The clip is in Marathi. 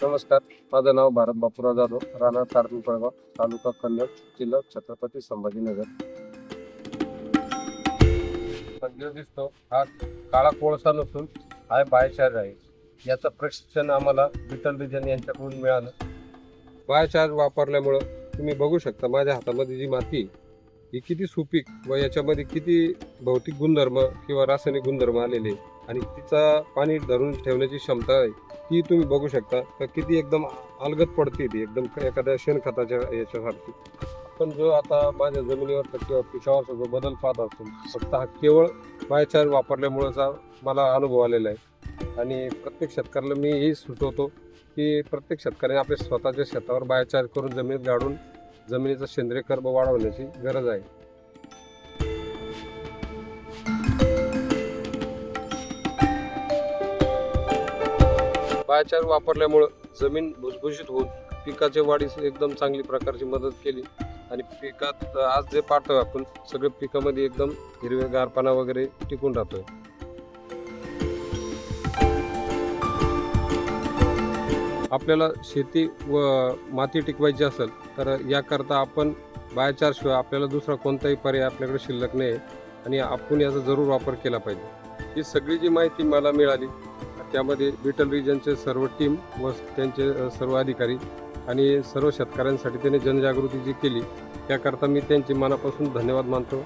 नमस्कार, माझं नाव भारत बापूराव जाधव, राहणार तारपिंपळगाव, तालुका कन्नड, जिल्हा छत्रपती संभाजीनगर. जो दिसतो हा काळा कोळसा नसून हा बायोचार्ज आहे. याचं प्रशिक्षण आम्हाला विठ्ठल रिजन यांच्याकडून मिळालं. बायोचार्ज वापरल्यामुळं तुम्ही बघू शकता माझ्या हातामध्ये जी माती आहे, ही किती सुपीक व याच्यामध्ये किती भौतिक गुणधर्म किंवा रासायनिक गुणधर्म आलेले आहे आणि तिचा पाणी धरून ठेवण्याची क्षमता आहे ती तुम्ही बघू शकता तर किती एकदम अलगद पडते ती एकदम एखाद्या शेणखताच्या याच्यासारखी. पण जो आता माझ्या जमिनीवर किंवा पिकावरचा जो बदल पाहत असतो फक्त हा केवळ बायोचार्ज वापरल्यामुळेचा मला अनुभव आलेला आहे. आणि प्रत्येक शेतकऱ्याला मी हे सुचवतो की प्रत्येक शेतकऱ्याने आपल्या स्वतःच्या शेतावर बायोचार्ज करून जमिनीत गाडून जमिनीचा सेंद्रिय कर्ब वाढवण्याची गरज आहे. बायोचार्ज वापरल्यामुळं जमीन भुसभुशीत होऊन पिकाच्या वाढीस एकदम चांगली प्रकारची मदत केली आणि पिकात आज जे पाहतोय आपण सगळे पिकामध्ये एकदम हिरवेगारपणा वगैरे टिकून राहतोय. आपल्याला शेती व माती टिकवायची असेल तर याकरता आपण बायोचार्ज शिवाय आपल्याला दुसरा कोणताही पर्याय आपल्याकडे शिल्लक नाही आणि आपण याचा जरूर वापर केला पाहिजे. ही सगळी जी माहिती मला मिळाली त्यामध्ये विठ्ठल रिजनचे सर्व टीम व त्यांचे सर्व अधिकारी आणि सर्व शेतकऱ्यांसाठी त्यांनी जनजागृती जी केली त्याकरता मी त्यांचे मनापासून धन्यवाद मानतो.